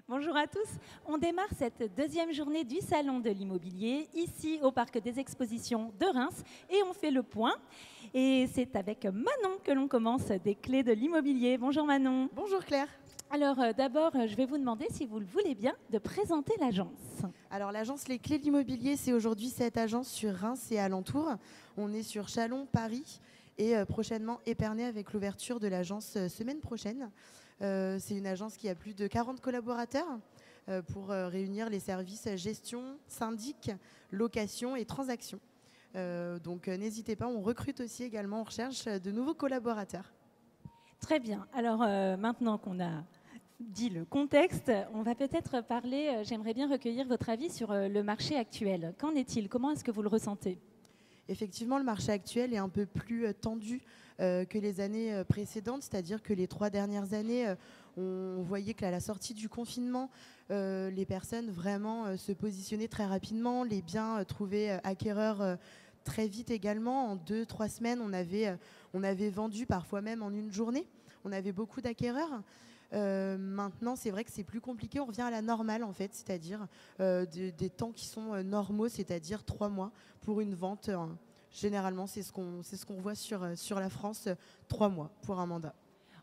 Bonjour à tous. On démarre cette deuxième journée du Salon de l'immobilier ici au Parc des Expositions de Reims et on fait le point. Et c'est avec Manon que l'on commence des clés de l'immobilier. Bonjour Manon. Bonjour Claire. Alors d'abord, je vais vous demander si vous le voulez bien de présenter l'agence. Alors l'agence Les Clés de l'immobilier, c'est aujourd'hui cette agence sur Reims et alentours. On est sur Chalon, Paris et prochainement Épernay avec l'ouverture de l'agence semaine prochaine. C'est une agence qui a plus de 40 collaborateurs pour réunir les services gestion, syndic, location et transaction. Donc n'hésitez pas, on recrute aussi également, on recherche de nouveaux collaborateurs. Très bien. Alors maintenant qu'on a dit le contexte, on va peut-être parler, j'aimerais bien recueillir votre avis sur le marché actuel. Qu'en est-il? Comment est-ce que vous le ressentez? Effectivement, le marché actuel est un peu plus tendu que les années précédentes, c'est-à-dire que les 3 dernières années, on voyait qu'à la sortie du confinement, les personnes vraiment se positionnaient très rapidement, les biens trouvaient acquéreurs très vite également. En 2-3 semaines, on avait vendu parfois même en une journée. On avait beaucoup d'acquéreurs. Maintenant, c'est vrai que c'est plus compliqué. On revient à la normale, en fait, c'est-à-dire des temps qui sont normaux, c'est-à-dire 3 mois pour une vente. Généralement, c'est ce qu'on voit sur la France, 3 mois pour un mandat.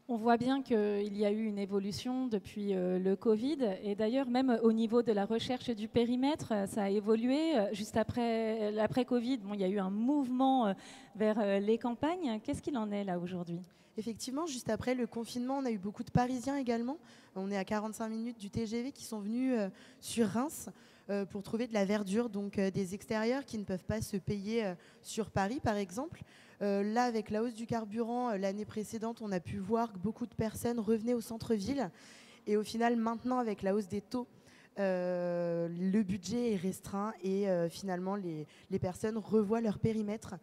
On voit bien qu'il y a eu une évolution depuis le Covid. Et d'ailleurs, même au niveau de la recherche du périmètre, ça a évolué. Juste après l'après-Covid, bon, il y a eu un mouvement vers les campagnes. Qu'est-ce qu'il en est là aujourd'hui ? Effectivement, juste après le confinement, on a eu beaucoup de Parisiens également. On est à 45 minutes du TGV qui sont venus sur Reims pour trouver de la verdure, donc des extérieurs qui ne peuvent pas se payer sur Paris, par exemple. Là, avec la hausse du carburant, l'année précédente, on a pu voir que beaucoup de personnes revenaient au centre-ville. Et au final, maintenant, avec la hausse des taux, le budget est restreint et finalement, les personnes revoient leur périmètre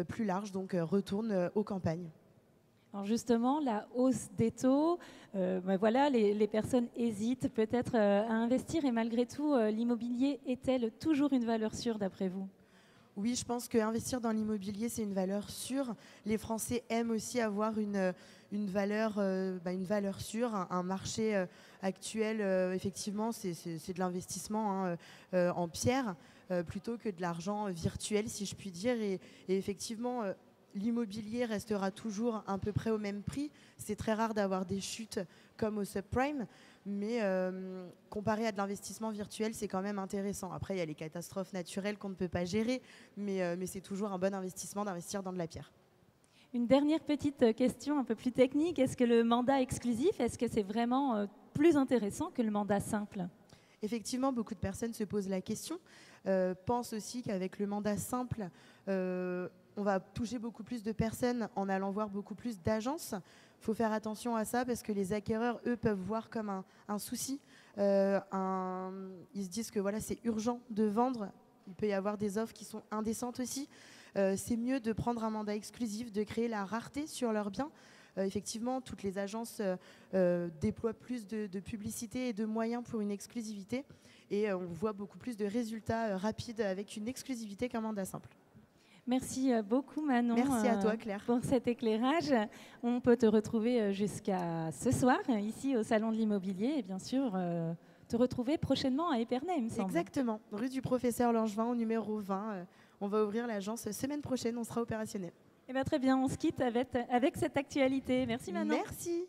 plus large, donc retournent aux campagnes. Alors justement, la hausse des taux, voilà, les personnes hésitent peut-être à investir et malgré tout, l'immobilier est-elle toujours une valeur sûre d'après vous ? Oui, je pense qu'investir dans l'immobilier, c'est une valeur sûre. Les Français aiment aussi avoir une valeur sûre. Un marché actuel, effectivement, c'est de l'investissement en pierre plutôt que de l'argent virtuel, si je puis dire. Et effectivement, l'immobilier restera toujours à peu près au même prix. C'est très rare d'avoir des chutes comme au subprime, mais comparé à de l'investissement virtuel, c'est quand même intéressant. Après, il y a les catastrophes naturelles qu'on ne peut pas gérer, mais c'est toujours un bon investissement d'investir dans de la pierre. Une dernière petite question un peu plus technique. Est-ce que le mandat exclusif, est-ce que c'est vraiment plus intéressant que le mandat simple ? Effectivement, beaucoup de personnes se posent la question, pensent aussi qu'avec le mandat simple, on va toucher beaucoup plus de personnes en allant voir beaucoup plus d'agences. Il faut faire attention à ça parce que les acquéreurs, eux, peuvent voir comme un souci. Ils se disent que voilà, c'est urgent de vendre. Il peut y avoir des offres qui sont indécentes aussi. C'est mieux de prendre un mandat exclusif, de créer la rareté sur leurs biens. Effectivement, toutes les agences déploient plus de publicité et de moyens pour une exclusivité. Et on voit beaucoup plus de résultats rapides avec une exclusivité qu'un mandat simple. Merci beaucoup Manon. Merci à toi Claire. Pour cet éclairage. On peut te retrouver jusqu'à ce soir ici au Salon de l'Immobilier et bien sûr te retrouver prochainement à Épernay, il me semble. Exactement, rue du Professeur Langevin au numéro 20. On va ouvrir l'agence semaine prochaine, on sera opérationnel. Eh bien, très bien, on se quitte avec cette actualité. Merci Manon. Merci.